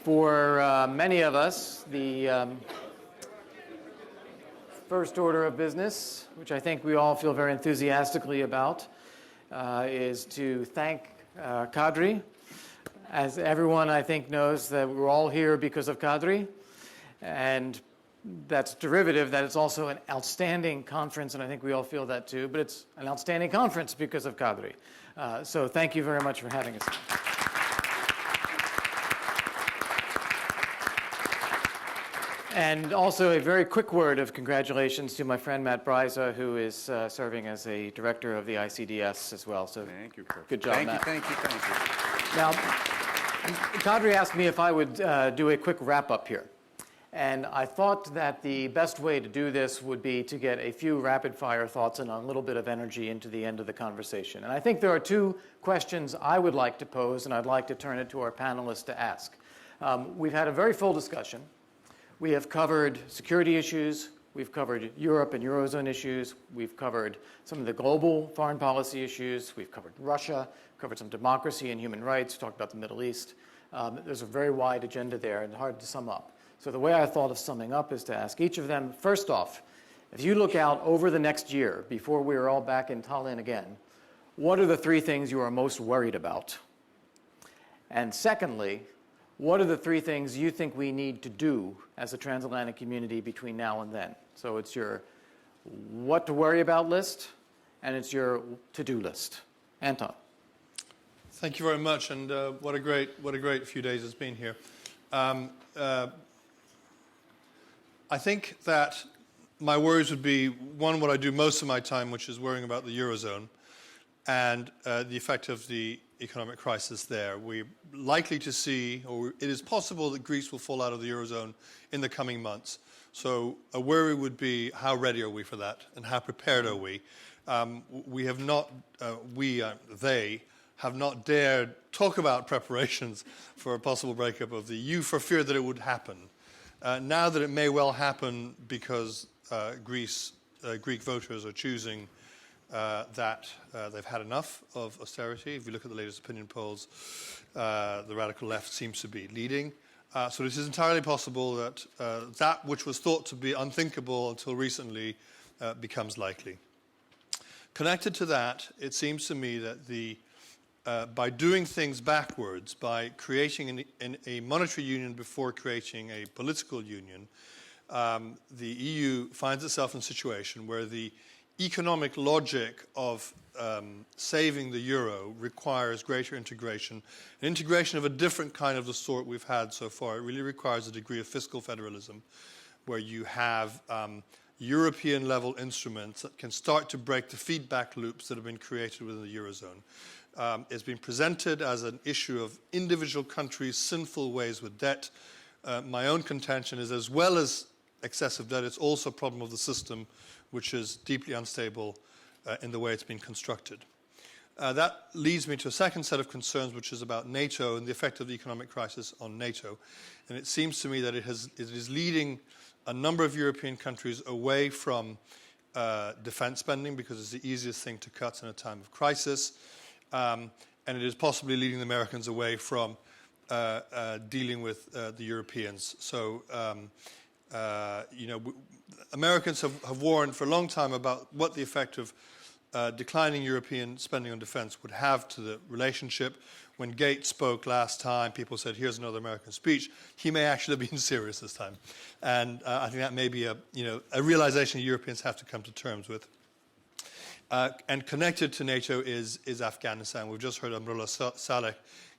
For many of us, the first order of business, which I think we all feel very enthusiastically about, is to thank Kadri. As everyone, I think, knows that we're all here because of Kadri, and that's derivative that it's also an outstanding conference, and I think we all feel that too, but it's an outstanding conference because of Kadri. So thank you very much for having us. And also a very quick word of congratulations to my friend Matt Bryza, who is serving as a director of the ICDS as well. So thank you, Kirk. Good job, Matt. Thank you. Now, Kadri asked me if I would do a quick wrap-up here. And I thought that the best way to do this would be to get a few rapid-fire thoughts and a little bit of energy into the end of the conversation. And I think there are two questions I would like to pose, and I'd like to turn it to our panelists to ask. We've had a very full discussion. We have covered security issues. We've covered Europe and Eurozone issues. We've covered some of the global foreign policy issues. We've covered Russia, covered some democracy and human rights, talked about the Middle East. There's a very wide agenda there and hard to sum up. So the way I thought of summing up is to ask each of them, first off, if you look out over the next year, before we are all back in Tallinn again, what are the three things you are most worried about? And secondly, what are the three things you think we need to do as a transatlantic community between now and then? So it's your what to worry about list, and it's your to-do list. Anton. Thank you very much, and what a great few days it's been here. I think that my worries would be, one, what I do most of my time, which is worrying about the Eurozone and the effect of the economic crisis there. We're likely to see, or it is possible that Greece will fall out of the Eurozone in the coming months. So a worry would be, how ready are we for that, and how prepared are we? We have not, they have not dared talk about preparations for a possible breakup of the EU for fear that it would happen. Now that it may well happen because Greek voters are choosing that they've had enough of austerity. If you look at the latest opinion polls, the radical left seems to be leading. So it is entirely possible that that which was thought to be unthinkable until recently becomes likely. Connected to that, it seems to me that by doing things backwards, by creating a monetary union before creating a political union, the EU finds itself in a situation where the economic logic of saving the euro requires greater integration, an integration of a different kind of the sort we've had so far. It really requires a degree of fiscal federalism, where you have European-level instruments that can start to break the feedback loops that have been created within the eurozone. It's been presented as an issue of individual countries' sinful ways with debt. My own contention is, as well as excessive debt, it's also a problem of the system, which is deeply unstable in the way it's been constructed. That leads me to a second set of concerns, which is about NATO and the effect of the economic crisis on NATO. And it seems to me that it is leading a number of European countries away from defense spending, because it's the easiest thing to cut in a time of crisis. And it is possibly leading the Americans away from dealing with the Europeans. So, Americans have warned for a long time about what the effect of declining European spending on defense would have to the relationship. When Gates spoke last time, people said, here's another American speech. He may actually have been serious this time. And I think that may be a realization Europeans have to come to terms with. And connected to NATO is Afghanistan. We've just heard Amrullah Saleh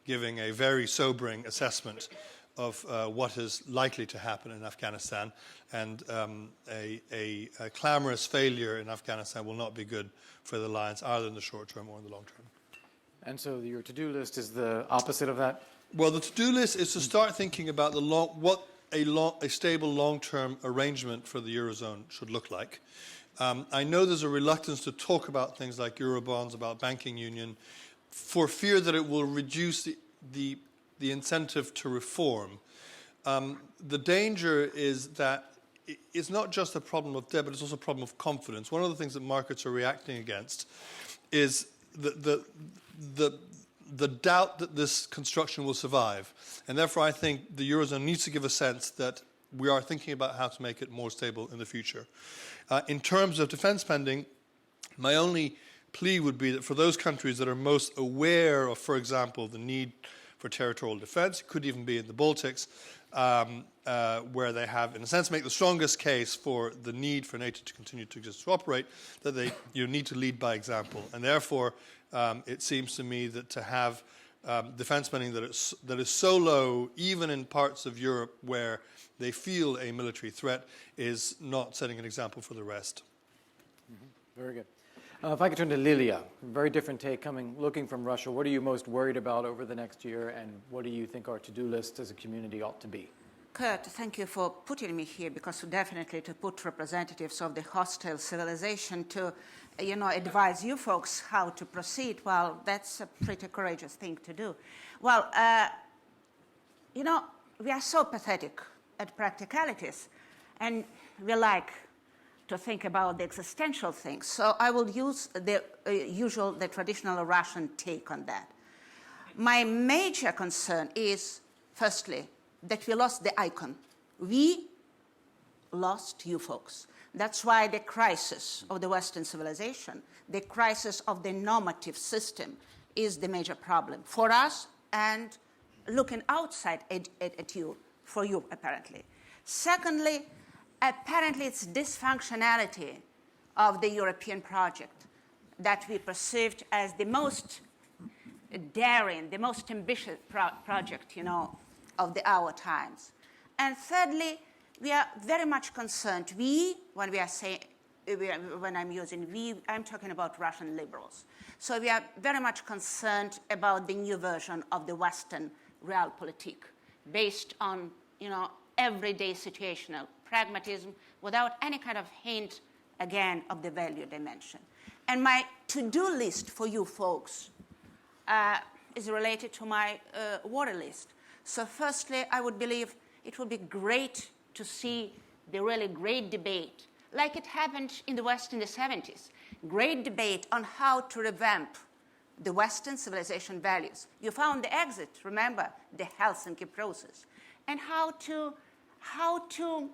giving a very sobering assessment of what is likely to happen in Afghanistan. And a clamorous failure in Afghanistan will not be good for the alliance, either in the short term or in the long term. And so your to-do list is the opposite of that? Well, the to-do list is to start thinking about what a stable long-term arrangement for the Eurozone should look like. I know there's a reluctance to talk about things like Eurobonds, about banking union, for fear that it will reduce the incentive to reform. The danger is that it's not just a problem of debt, but it's also a problem of confidence. One of the things that markets are reacting against is the the doubt that this construction will survive. And therefore, I think the Eurozone needs to give a sense that we are thinking about how to make it more stable in the future. In terms of defense spending, my only plea would be that for those countries that are most aware of, for example, the need for territorial defense, it could even be in the Baltics, where they have, in a sense, make the strongest case for the need for NATO to continue to exist, to operate, that they need to lead by example. And therefore, it seems to me that to have defense spending that is so low, even in parts of Europe where they feel a military threat, is not setting an example for the rest. Mm-hmm. Very good. If I could turn to Lilia, very different take looking from Russia. What are you most worried about over the next year, and what do you think our to-do list as a community ought to be? Kurt, thank you for putting me here, because definitely to put representatives of the hostile civilization to, advise you folks how to proceed, well, that's a pretty courageous thing to do. Well, we are so pathetic at practicalities, and we like to think about the existential things. So I will use the traditional Russian take on that. My major concern is, firstly, that we lost the icon. We lost you folks. That's why the crisis of the Western civilization, the crisis of the normative system, is the major problem for us, and looking outside at you, for you, apparently. Secondly, apparently it's dysfunctionality of the European project that we perceived as the most daring, the most ambitious project, of our times. And thirdly, we are very much concerned. When I'm using we, I'm talking about Russian liberals. So we are very much concerned about the new version of the Western realpolitik, based on, everyday situational pragmatism, without any kind of hint, again, of the value dimension. And my to-do list for you folks is related to my worry list. So firstly, I would believe it would be great to see the really great debate, like it happened in the West in the 70s, great debate on how to revamp the Western civilization values. You found the exit, remember, the Helsinki process, and how to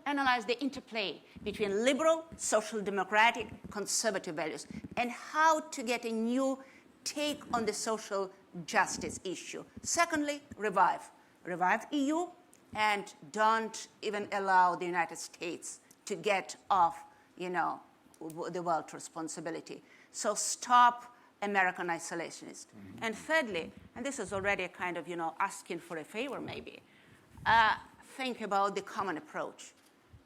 analyze the interplay between liberal, social democratic, conservative values, and how to get a new take on the social justice issue. Secondly, revive EU, and don't even allow the United States to get off, the world responsibility. So stop American isolationist. Mm-hmm. And thirdly, and this is already a kind of, asking for a favor maybe, think about the common approach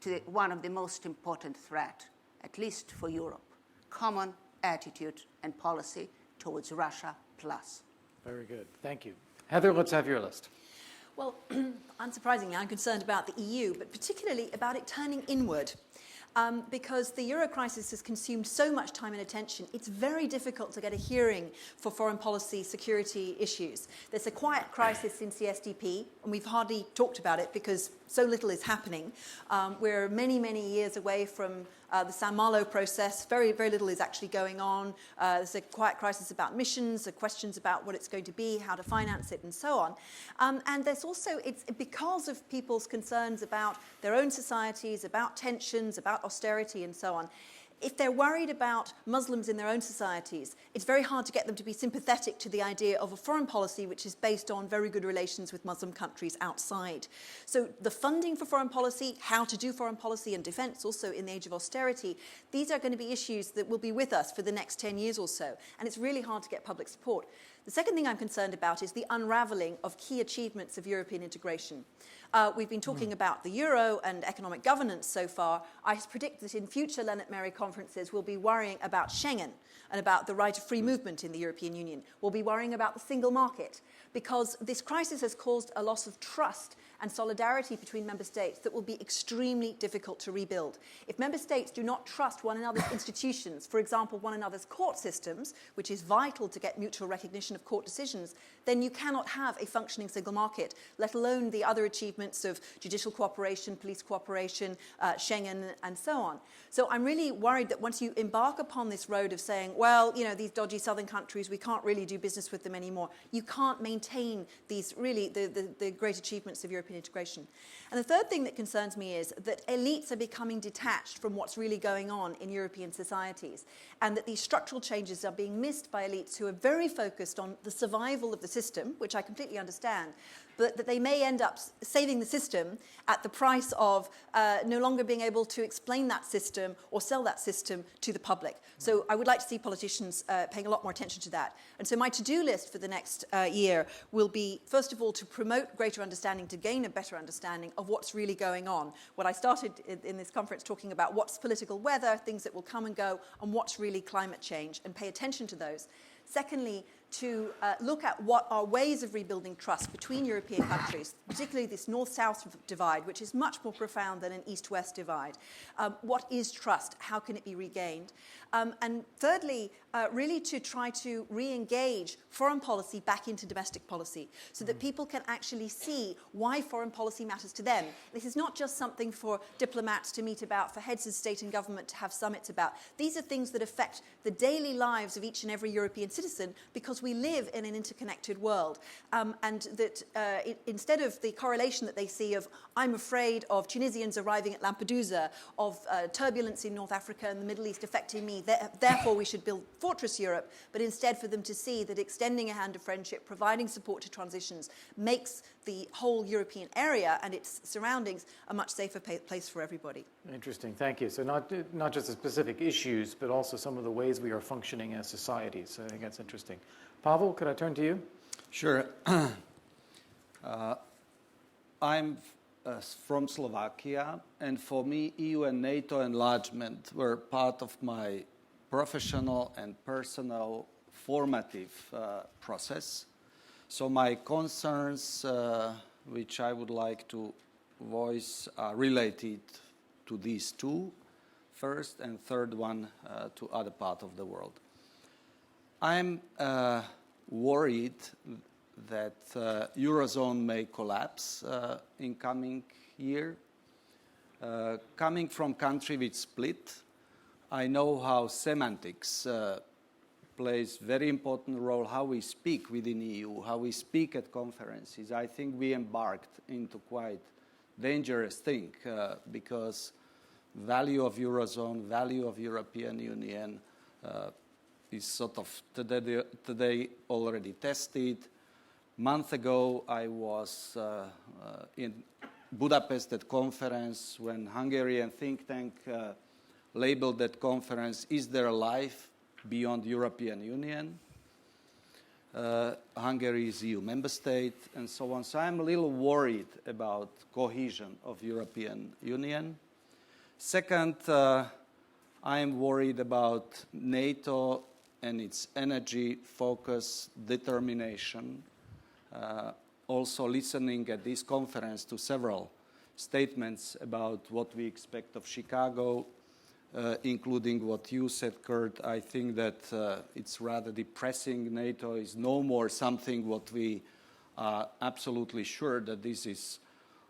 to one of the most important threats, at least for Europe, common attitude and policy towards Russia plus. Very good. Thank you. Heather, let's have your list. Well, unsurprisingly, I'm concerned about the EU, but particularly about it turning inward. Because the Euro crisis has consumed so much time and attention, it's very difficult to get a hearing for foreign policy security issues. There's a quiet crisis since the SDP, and we've hardly talked about it because so little is happening. We're many, many years away from the San Malo process. Very, very little is actually going on. There's a quiet crisis about missions, questions about what it's going to be, how to finance it, and so on. And there's also, it's because of people's concerns about their own societies, about tensions, about austerity, and so on. If they're worried about Muslims in their own societies, it's very hard to get them to be sympathetic to the idea of a foreign policy which is based on very good relations with Muslim countries outside. So the funding for foreign policy, how to do foreign policy and defense also in the age of austerity, these are going to be issues that will be with us for the next 10 years or so. And it's really hard to get public support. The second thing I'm concerned about is the unraveling of key achievements of European integration. We've been talking about the euro and economic governance so far. I predict that in future Lennart Meri conferences we'll be worrying about Schengen and about the right of free movement in the European Union. We'll be worrying about the single market, because this crisis has caused a loss of trust and solidarity between member states that will be extremely difficult to rebuild. If member states do not trust one another's institutions, for example, one another's court systems, which is vital to get mutual recognition of court decisions, then you cannot have a functioning single market, let alone the other achievements of judicial cooperation, police cooperation, Schengen, and so on. So I'm really worried that once you embark upon this road of saying, well, you know, these dodgy southern countries, we can't really do business with them anymore, you can't maintain these really the great achievements of European integration. And the third thing that concerns me is that elites are becoming detached from what's really going on in European societies, and that these structural changes are being missed by elites who are very focused on the survival of the system, which I completely understand, but that they may end up saving the system at the price of no longer being able to explain that system or sell that system to the public. So I would like to see politicians paying a lot more attention to that. And so my to-do list for the next year will be, first of all, to promote greater understanding, to gain a better understanding of what's really going on. What I started in this conference talking about what's political weather, things that will come and go, and what's really climate change, and pay attention to those. Secondly, to look at what are ways of rebuilding trust between European countries, particularly this north-south divide, which is much more profound than an east-west divide. What is trust? How can it be regained? And thirdly, really to try to re-engage foreign policy back into domestic policy so that people can actually see why foreign policy matters to them. This is not just something for diplomats to meet about, for heads of state and government to have summits about. These are things that affect the daily lives of each and every European citizen because we live in an interconnected world. And that instead of the correlation that they see of, I'm afraid of Tunisians arriving at Lampedusa, of turbulence in North Africa and the Middle East affecting me, therefore we should build Fortress Europe, but instead for them to see that extending a hand of friendship, providing support to transitions, makes the whole European area and its surroundings a much safer place for everybody. Interesting, thank you. So not just the specific issues, but also some of the ways we are functioning as societies. So I think that's interesting. Pavel, could I turn to you? Sure. I'm from Slovakia, and for me, EU and NATO enlargement were part of my professional and personal formative process. So my concerns, which I would like to voice, are related to these two, first, and third one to other part of the world. I'm worried that Eurozone may collapse in coming year. Coming from country which split, I know how semantics plays very important role, how we speak within EU, how we speak at conferences. I think we embarked into quite dangerous thing because value of Eurozone, value of European Union is sort of today already tested. Month ago, I was in Budapest at conference when Hungarian think tank labeled that conference, Is There a Life Beyond European Union? Hungary is EU member state, and so on. So I'm a little worried about cohesion of European Union. Second, I'm worried about NATO and its energy, focus, determination. Also listening at this conference to several statements about what we expect of Chicago, including what you said, Kurt. I think that it's rather depressing. NATO is no more something what we are absolutely sure that this is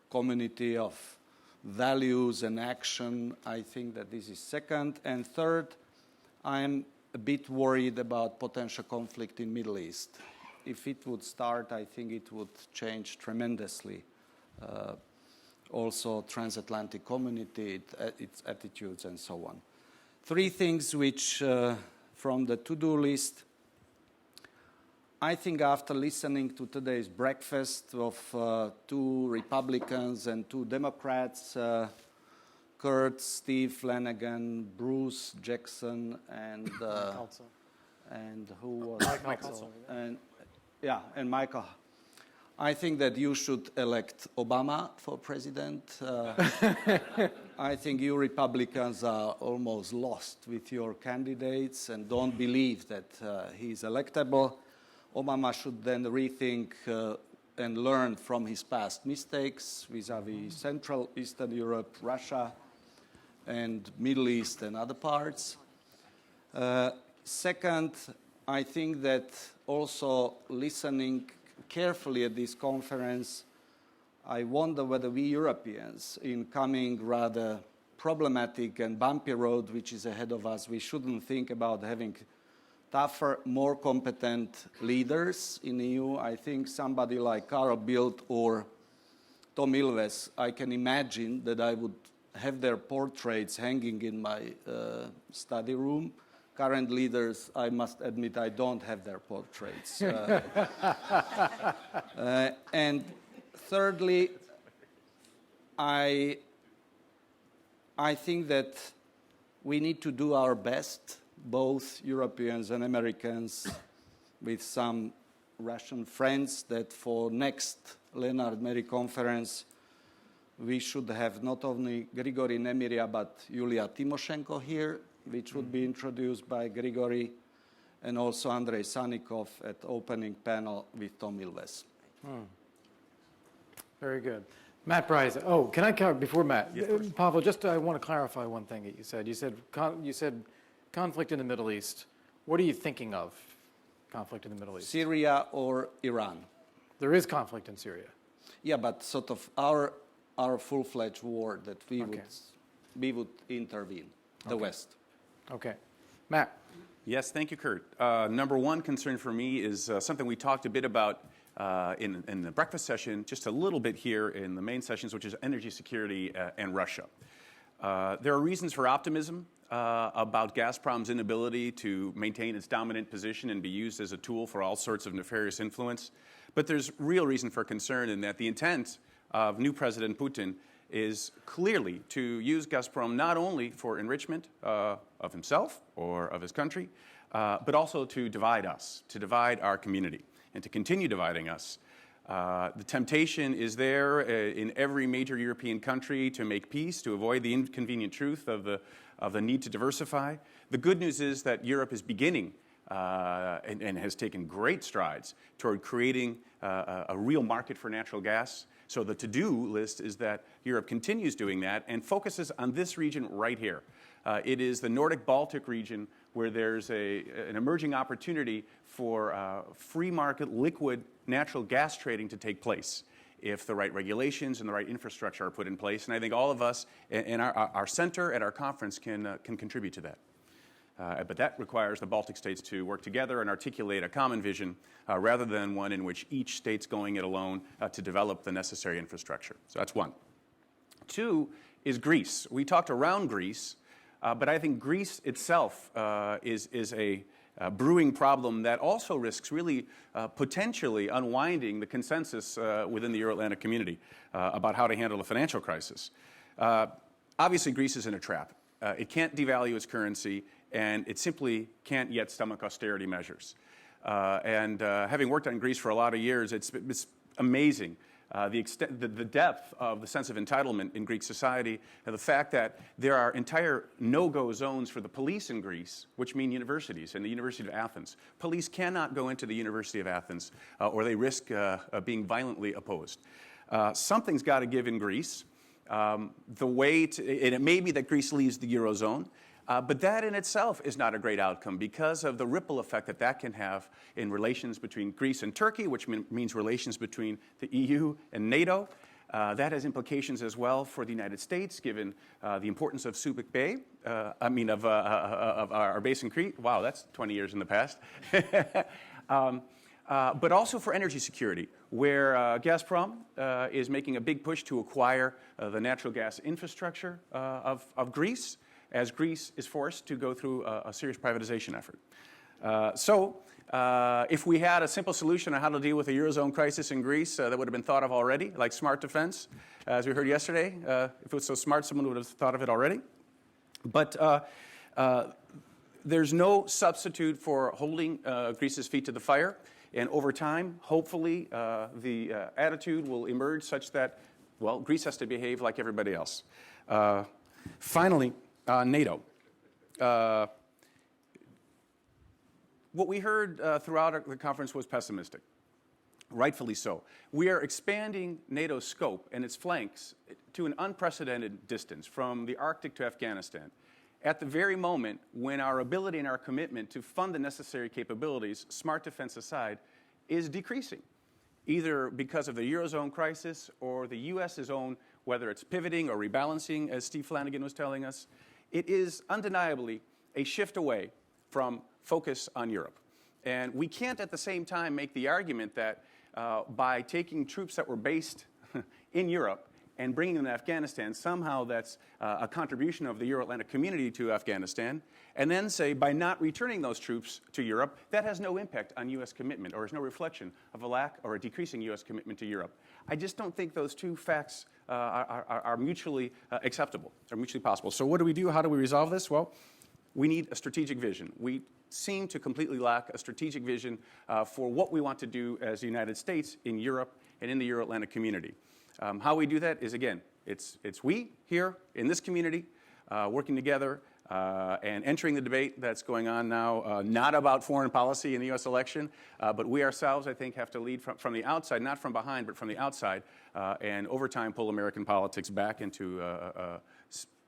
community of values and action. I think that this is second. And third, I'm a bit worried about potential conflict in Middle East. If it would start, I think it would change tremendously also transatlantic community, its attitudes and so on. Three things which from the to-do list, I think after listening to today's breakfast of two Republicans and two Democrats, Kurt, Steve Flanagan, Bruce Jackson, and who was Michael. And Michael. I think that you should elect Obama for president. I think you Republicans are almost lost with your candidates and don't believe that he is electable. Obama should then rethink and learn from his past mistakes vis-à-vis Central Eastern Europe, Russia, and Middle East and other parts. Second, I think that also listening carefully at this conference, I wonder whether we Europeans, in coming rather problematic and bumpy road which is ahead of us, we shouldn't think about having tougher, more competent leaders in the EU. I think somebody like Carl Bildt or Tom Ilves, I can imagine that I would have their portraits hanging in my study room. Current leaders, I must admit, I don't have their portraits. And thirdly, I think that we need to do our best, both Europeans and Americans, with some Russian friends, that for next Lennart Meri conference, we should have not only Grigory Nemiria, but Yulia Tymoshenko here, which would be introduced by Grigory, and also Andrei Sanikov at opening panel with Tom Ilves. Very good. Matt Bryce. Oh, can I clarify before Matt? Yes, Pavel, just I want to clarify one thing that you said. You said conflict in the Middle East. What are you thinking of? Conflict in the Middle East. Syria or Iran? There is conflict in Syria. Yeah, but sort of our full-fledged war that we would intervene, the West. Okay. Matt. Yes, thank you, Kurt. Number one concern for me is something we talked a bit about in the breakfast session, just a little bit here in the main sessions, which is energy security and Russia. There are reasons for optimism about Gazprom's inability to maintain its dominant position and be used as a tool for all sorts of nefarious influence. But there's real reason for concern in that the intent of new President Putin is clearly to use Gazprom not only for enrichment of himself or of his country, but also to divide us, to divide our community, and to continue dividing us. The temptation is there in every major European country to make peace, to avoid the inconvenient truth of the need to diversify. The good news is that Europe is beginning and has taken great strides toward creating a real market for natural gas. So the to-do list is that Europe continues doing that and focuses on this region right here. It is the Nordic-Baltic region where there's an emerging opportunity for free market liquid natural gas trading to take place if the right regulations and the right infrastructure are put in place. And I think all of us and our center at our conference can contribute to that. But that requires the Baltic states to work together and articulate a common vision rather than one in which each state's going it alone to develop the necessary infrastructure. So that's one. Two is Greece. We talked around Greece, but I think Greece itself is a brewing problem that also risks really potentially unwinding the consensus within the Euro-Atlantic community about how to handle the financial crisis. Obviously, Greece is in a trap. It can't devalue its currency, and it simply can't yet stomach austerity measures. Having worked on Greece for a lot of years, it's amazing the depth of the sense of entitlement in Greek society, and the fact that there are entire no-go zones for the police in Greece, which mean universities, and the University of Athens. Police cannot go into the University of Athens, or they risk being violently opposed. Something's got to give in Greece. And it may be that Greece leaves the Eurozone, but that in itself is not a great outcome because of the ripple effect that can have in relations between Greece and Turkey, which means relations between the EU and NATO. That has implications as well for the United States, given the importance of Subic Bay, of our base in Crete. Wow, that's 20 years in the past. But also for energy security, where Gazprom is making a big push to acquire the natural gas infrastructure of Greece, as Greece is forced to go through a serious privatization effort. If we had a simple solution on how to deal with the Eurozone crisis in Greece that would have been thought of already, like smart defense, as we heard yesterday, if it was so smart, someone would have thought of it already. But there's no substitute for holding Greece's feet to the fire. And over time, hopefully, the attitude will emerge such that, well, Greece has to behave like everybody else. Finally, NATO. What we heard throughout the conference was pessimistic. rightfully so. We are expanding NATO's scope and its flanks to an unprecedented distance from the Arctic to Afghanistan at the very moment when our ability and our commitment to fund the necessary capabilities, smart defense aside, is decreasing, either because of the Eurozone crisis or the U.S.'s own, whether it's pivoting or rebalancing, as Steve Flanagan was telling us. It is undeniably a shift away from focus on Europe. And we can't at the same time make the argument that by taking troops that were based in Europe and bringing them to Afghanistan, somehow that's a contribution of the Euro-Atlantic community to Afghanistan, and then say by not returning those troops to Europe, that has no impact on U.S. commitment or is no reflection of a lack or a decreasing U.S. commitment to Europe. I just don't think those two facts are mutually acceptable, or mutually possible. So what do we do? How do we resolve this? Well, we need a strategic vision. We seem to completely lack a strategic vision for what we want to do as the United States in Europe and in the Euro-Atlantic community. How we do that is, again, it's we here in this community working together and entering the debate that's going on now, not about foreign policy in the U.S. election, but we ourselves, I think, have to lead from the outside, not from behind, but from the outside, and over time pull American politics back into a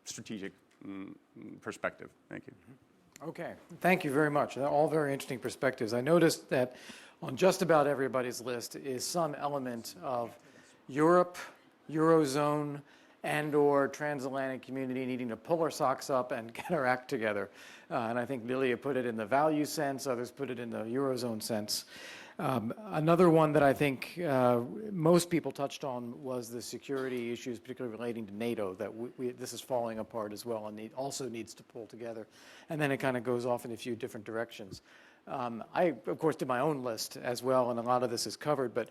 strategic perspective. Thank you. Okay, thank you very much. They're all very interesting perspectives. I noticed that on just about everybody's list is some element of Europe, Eurozone, and/or transatlantic community needing to pull our socks up and get our act together. And I think Lilia put it in the value sense, others put it in the Eurozone sense. Another one that I think most people touched on was the security issues, particularly relating to NATO, that this is falling apart as well and also needs to pull together. And then it kind of goes off in a few different directions. I, of course, did my own list as well, and a lot of this is covered. But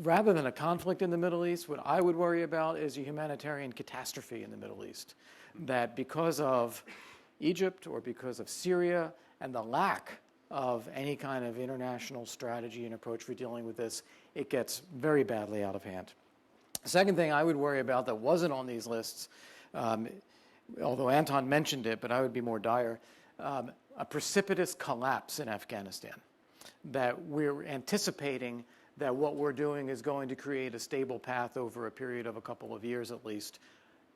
rather than a conflict in the Middle East, what I would worry about is a humanitarian catastrophe in the Middle East. That because of Egypt or because of Syria and the lack of any kind of international strategy and approach for dealing with this, it gets very badly out of hand. The second thing I would worry about that wasn't on these lists, although Anton mentioned it, but I would be more dire, a precipitous collapse in Afghanistan. That we're anticipating that what we're doing is going to create a stable path over a period of a couple of years at least.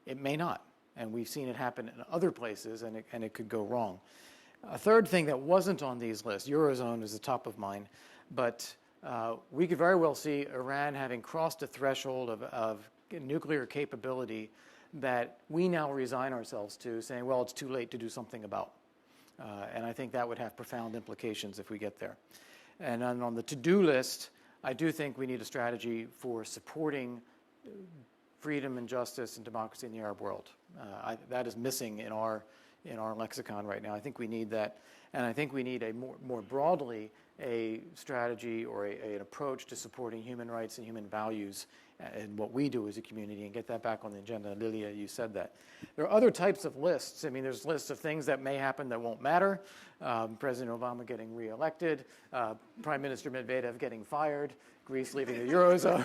It may not, and we've seen it happen in other places, and it could go wrong. A third thing that wasn't on these lists, Eurozone is the top of mind, but we could very well see Iran having crossed a threshold of nuclear capability that we now resign ourselves to, saying, well, it's too late to do something about. And I think that would have profound implications if we get there. And on the to-do list, I do think we need a strategy for supporting freedom and justice and democracy in the Arab world. That is missing in our lexicon right now. I think we need that. And I think we need a more broadly a strategy or an approach to supporting human rights and human values and what we do as a community, and get that back on the agenda. Lilia, you said that. There are other types of lists. I mean, there's lists of things that may happen that won't matter. President Obama getting reelected, Prime Minister Medvedev getting fired, Greece leaving the Eurozone.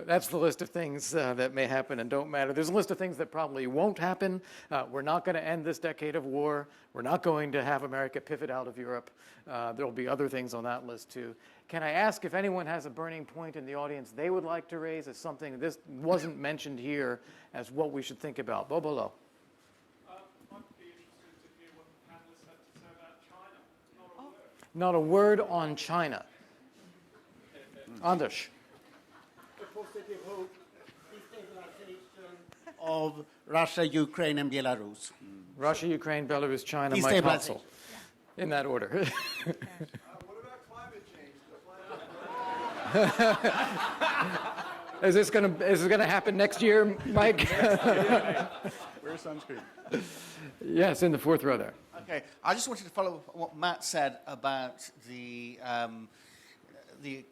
That's the list of things that may happen and don't matter. There's a list of things that probably won't happen. We're not going to end this decade of war. We're not going to have America pivot out of Europe. There will be other things on that list, too. Can I ask if anyone has a burning point in the audience they would like to raise as something this wasn't mentioned here as what we should think about? Bobolo. I'd be interested to hear what the panelists had to say about China. Not a word on China. Anders. A positive hope, destabilization of Russia, Ukraine, and Belarus. Russia, Ukraine, Belarus, China, Mike Hotzel. In that order. What about climate change? Is this gonna happen next year, Mike? Wear sunscreen. Yes, in the fourth row there. Okay, I just wanted to follow up what Matt said about the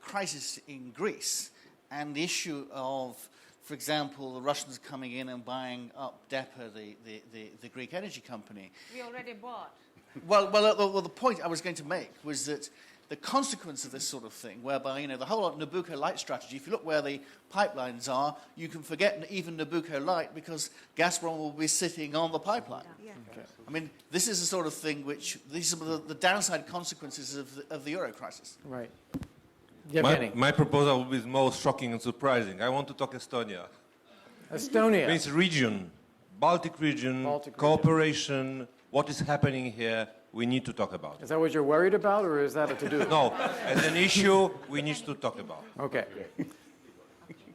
crisis in Greece and the issue of, for example, the Russians coming in and buying up DEPA, the Greek energy company. We already bought. Well, the point I was going to make was that the consequence of this sort of thing, whereby, the whole Nabucco Light strategy, if you look where the pipelines are, you can forget even Nabucco Light because Gazprom will be sitting on the pipeline. Yeah. Okay. I mean, this is the sort of thing which, these are the downside consequences of the Euro crisis. Right. Yevgeny. My proposal will be the most shocking and surprising. I want to talk Estonia. Estonia. Means region, Baltic region, cooperation, what is happening here, we need to talk about. Is that what you're worried about, or is that a to-do? No, as an issue, we need to talk about. Okay.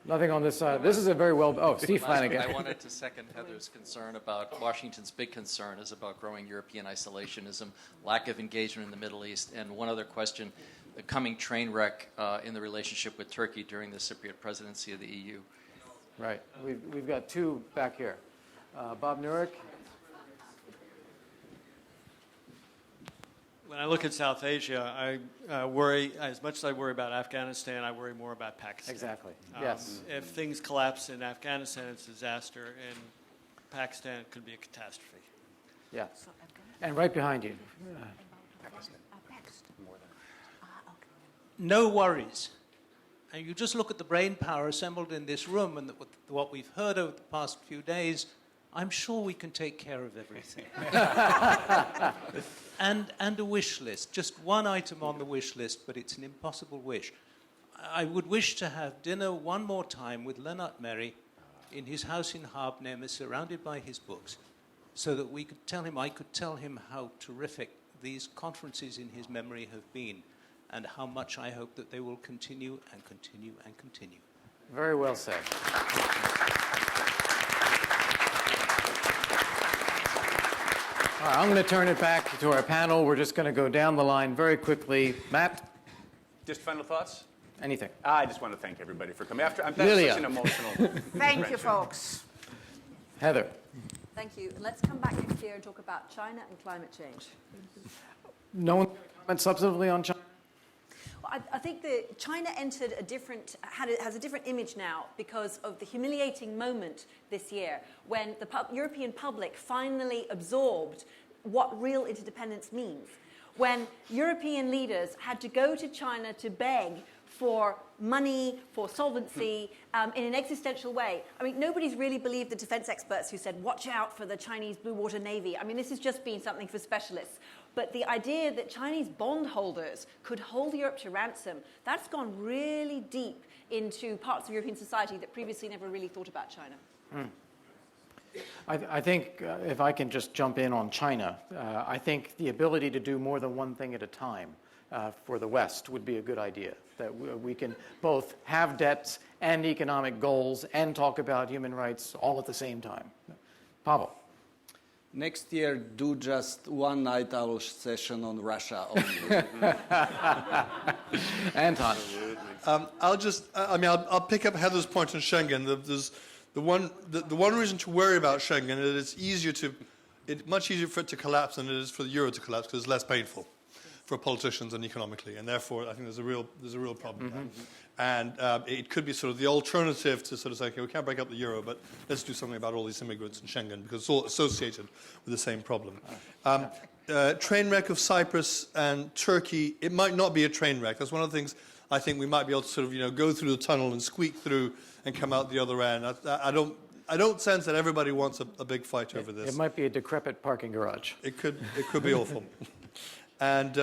Nothing on this side. This is a very well... Oh, Steve Flanagan. I wanted to second Heather's concern about Washington's big concern is about growing European isolationism, lack of engagement in the Middle East, and one other question, the coming train wreck in the relationship with Turkey during the Cypriot presidency of the EU. Right. We've got two back here. Bob Nurek. When I look at South Asia, I worry, as much as I worry about Afghanistan, I worry more about Pakistan. Exactly. Yes. If things collapse in Afghanistan, it's a disaster. In Pakistan, it could be a catastrophe. Yeah. And right behind you. No worries. And you just look at the brain power assembled in this room and what we've heard over the past few days, I'm sure we can take care of everything. and a wish list, just one item on the wish list, but it's an impossible wish. I would wish to have dinner one more time with Lennart Meri in his house in Habneme, surrounded by his books, so that we could tell him, I could tell him how terrific these conferences in his memory have been, and how much I hope that they will continue and continue and continue. Very well said. All right, I'm going to turn it back to our panel. We're just going to go down the line very quickly. Matt? Just final thoughts? Anything. I just want to thank everybody for coming. That's Lilia. such an emotional... Thank you, folks. Heather? Thank you. And let's come back next year and talk about China and climate change. No one comment substantively on China? Well, I think that China entered has a different image now because of the humiliating moment this year when the European public finally absorbed what real interdependence means. When European leaders had to go to China to beg for money, for solvency, in an existential way. I mean, nobody's really believed the defense experts who said, watch out for the Chinese Blue Water Navy. I mean, this has just been something for specialists. But the idea that Chinese bondholders could hold Europe to ransom, that's gone really deep into parts of European society that previously never really thought about China. I think, if I can just jump in on China, I think the ability to do more than one thing at a time for the West would be a good idea, that we can both have debts and economic goals and talk about human rights all at the same time. Pavel. Next year, do just one night owl session on Russia only. Anton. I'll pick up Heather's point on Schengen. There's the one reason to worry about Schengen is it's much easier for it to collapse than it is for the euro to collapse because it's less painful for politicians and economically, and therefore I think there's a real problem there. And it could be sort of the alternative to sort of say, okay, we can't break up the euro, but let's do something about all these immigrants in Schengen because it's all associated with the same problem. Train wreck of Cyprus and Turkey, it might not be a train wreck. That's one of the things I think we might be able to sort of go through the tunnel and squeak through and come out the other end. I don't sense that everybody wants a big fight over this. It might be a decrepit parking garage. It could be awful. And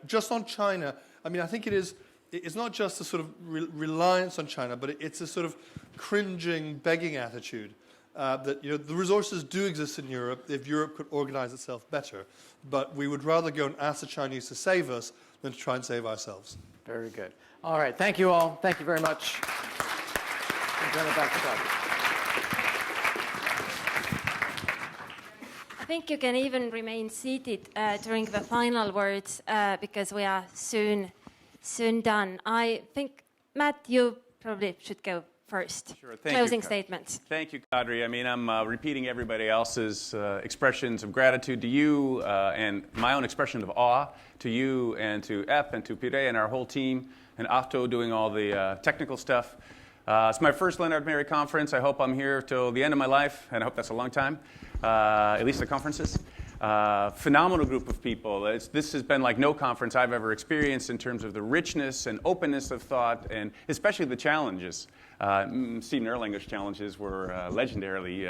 just on China, I mean, I think it's not just a sort of reliance on China, but it's a sort of cringing, begging attitude that the resources do exist in Europe if Europe could organize itself better. But we would rather go and ask the Chinese to save us than to try and save ourselves. Very good. All right. Thank you all. Thank you very much. And turn it back to Claudia. I think you can even remain seated during the final words because we are soon done. I think, Matt, you probably should go first. Sure. Thank Closing you, statements. Thank you, Kadri. I mean, I'm repeating everybody else's expressions of gratitude to you and my own expression of awe to you and to F and to Pire and our whole team and Otto doing all the technical stuff. It's my first Lennart Meri conference. I hope I'm here till the end of my life, and I hope that's a long time, at least the conferences. Phenomenal group of people. This has been like no conference I've ever experienced in terms of the richness and openness of thought, and especially the challenges. Stephen Erlanger's challenges were legendarily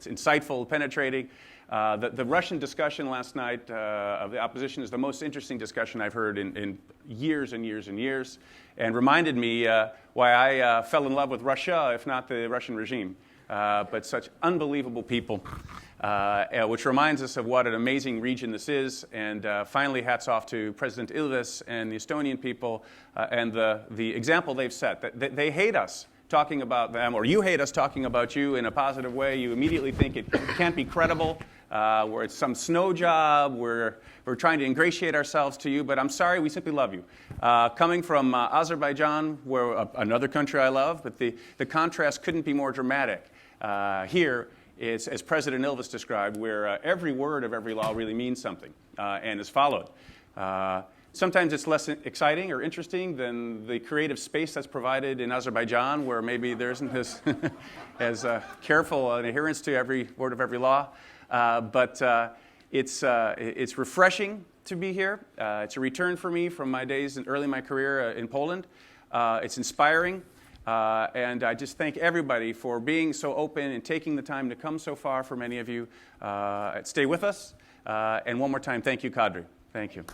insightful, penetrating. The Russian discussion last night of the opposition is the most interesting discussion I've heard in years and years and years, and reminded me why I fell in love with Russia, if not the Russian regime. But such unbelievable people, which reminds us of what an amazing region this is. And finally, hats off to President Ilves and the Estonian people and the example they've set. They hate us talking about them, or you hate us talking about you in a positive way. You immediately think it can't be credible, where it's some snow job, we're trying to ingratiate ourselves to you, but I'm sorry, we simply love you. Coming from Azerbaijan, where another country I love, but the contrast couldn't be more dramatic. Here is, as President Ilves described, where every word of every law really means something and is followed. Sometimes it's less exciting or interesting than the creative space that's provided in Azerbaijan, where maybe there isn't as careful an adherence to every word of every law. But it's refreshing to be here. It's a return for me from my days early in my career in Poland. It's inspiring. And I just thank everybody for being so open and taking the time to come so far for many of you. Stay with us. And one more time, thank you, Kadri. Thank you.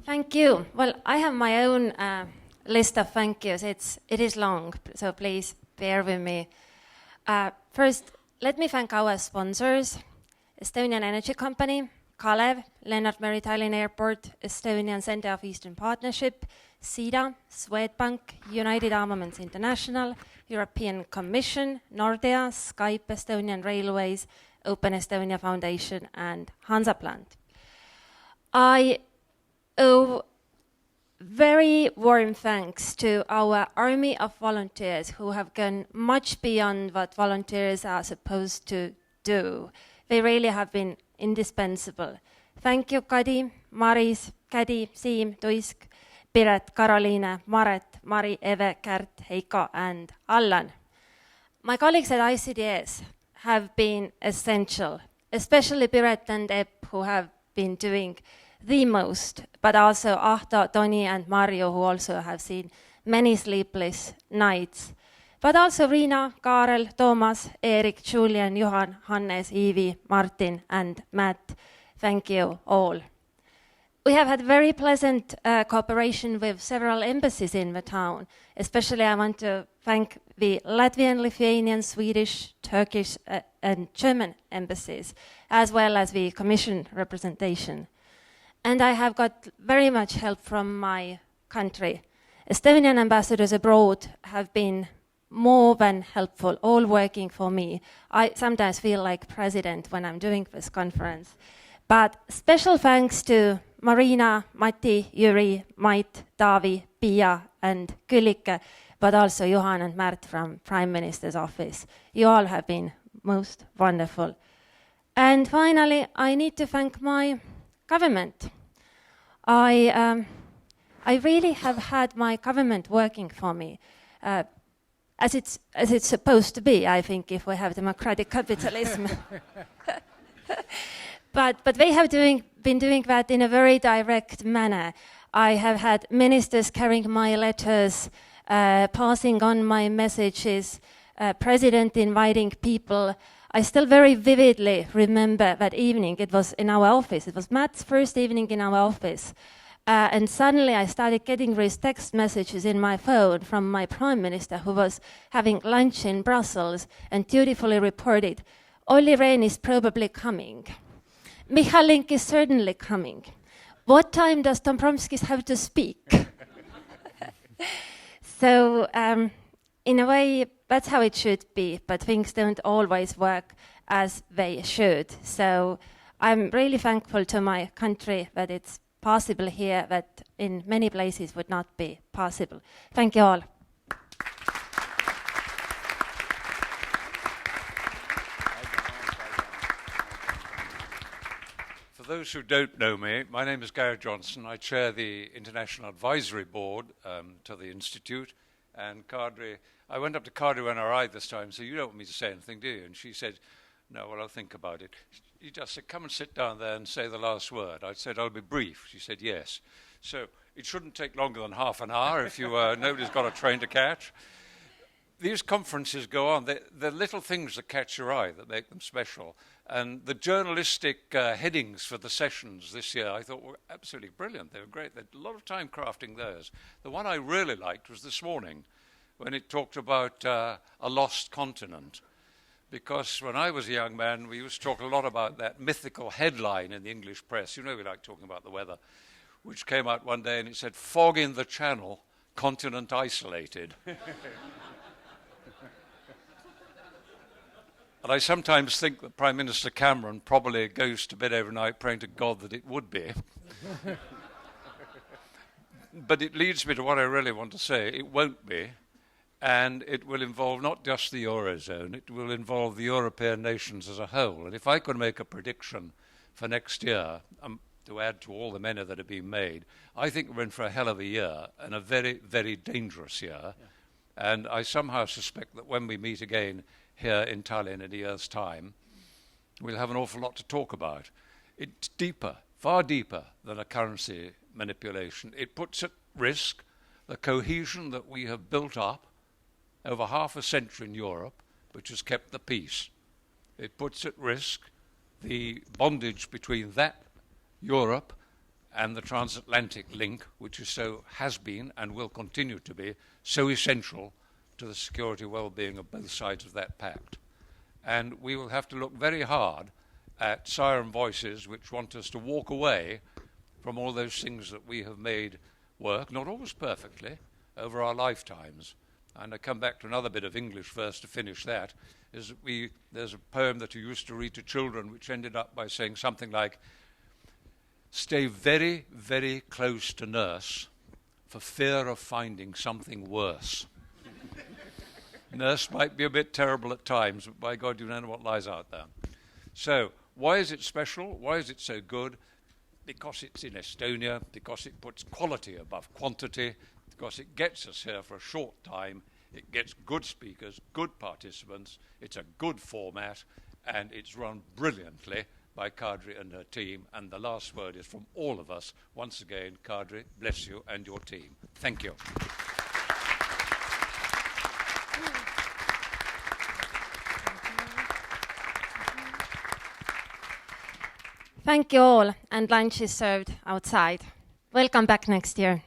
Thank you. Well, I have my own list of thank yous. It is long, so please bear with me. First, let me thank our sponsors: Estonian Energy Company, Kalev, Lennart Meri Tallinn Airport, Estonian Centre of Eastern Partnership, SIDA, Swedbank, United Armaments International, European Commission, Nordea, Skype, Estonian Railways, Open Estonia Foundation, and Hansaplant. I owe very warm thanks to our army of volunteers who have gone much beyond what volunteers are supposed to do. They really have been indispensable. Thank you, Kadi, Maris, Kadi, Siim, Tuisk, Piret, Karoliine, Maret, Mari, Eve, Kärt, Heiko, and Allan. My colleagues at ICDS have been essential, especially Piret and Epp, who have been doing the most, but also Ahto, Toni, and Mario, who also have seen many sleepless nights. But also Riina, Kaarel, Toomas, Erik, Julian, Juhan, Hannes, Iivi, Martin, and Matt. Thank you all. We have had very pleasant cooperation with several embassies in the town. Especially I want to thank the Latvian, Lithuanian, Swedish, Turkish, and German embassies, as well as the Commission representation. And I have got very much help from my country. Estonian ambassadors abroad have been more than helpful, all working for me. I sometimes feel like president when I'm doing this conference. But special thanks to Marina, Matti, Yuri, Mait, Taavi, Pia, and Küllike, but also Juhan and Märt from Prime Minister's office. You all have been most wonderful. And finally, I need to thank my government. I really have had my government working for me, as it's supposed to be, I think, if we have democratic capitalism. But they have been doing that in a very direct manner. I have had ministers carrying my letters, passing on my messages, president inviting people. I still very vividly remember that evening. It was in our office. It was Matt's first evening in our office. And suddenly I started getting these text messages in my phone from my prime minister, who was having lunch in Brussels, and dutifully reported, Olli Rehn is probably coming. Michal Link is certainly coming. What time does Dombrovskis have to speak? So, in a way, that's how it should be, but things don't always work as they should. So I'm really thankful to my country that it's possible here that in many places would not be possible. Thank you all. For those who don't know me, my name is Gareth Johnson. I chair the International Advisory Board to the Institute. And Kadri, I went up to Kadri NRI this time, so you don't want me to say anything, do you? And she said, no, well, I'll think about it. He just said, come and sit down there and say the last word. I said, I'll be brief. She said, yes. So it shouldn't take longer than half an hour if you nobody's got a train to catch. these conferences go on. They're little things that catch your eye that make them special. And the journalistic headings for the sessions this year I thought were absolutely brilliant. They were great. They had a lot of time crafting those. The one I really liked was this morning when it talked about a lost continent. Because when I was a young man, we used to talk a lot about that mythical headline in the English press. You know, we like talking about the weather, which came out one day and it said, "Fog in the Channel, continent isolated." And I sometimes think that Prime Minister Cameron probably goes to bed every night praying to God that it would be. But it leads me to what I really want to say. It won't be. And it will involve not just the Eurozone, it will involve the European nations as a whole. And if I could make a prediction for next year, to add to all the many that have been made, I think we're in for a hell of a year and a very, very dangerous year. Yeah. And I somehow suspect that when we meet again here in Tallinn in a year's time, we'll have an awful lot to talk about. It's deeper, far deeper than a currency manipulation. It puts at risk the cohesion that we have built up over half a century in Europe, which has kept the peace. It puts at risk the bondage between that Europe and the transatlantic link, which has been and will continue to be so essential to the security and well-being of both sides of that pact. And we will have to look very hard at siren voices which want us to walk away from all those things that we have made work, not always perfectly, over our lifetimes. And I come back to another bit of English verse to finish that, is that there's a poem that you used to read to children which ended up by saying something like, "Stay very, very close to nurse for fear of finding something worse." Nurse might be a bit terrible at times, but by God, you know what lies out there. So, why is it special? Why is it so good? Because it's in Estonia, because it puts quality above quantity, because it gets us here for a short time, it gets good speakers, good participants, it's a good format, and it's run brilliantly by Kadri and her team. And the last word is from all of us. Once again, Kadri, bless you and your team. Thank you. Thank you all, and lunch is served outside. Welcome back next year.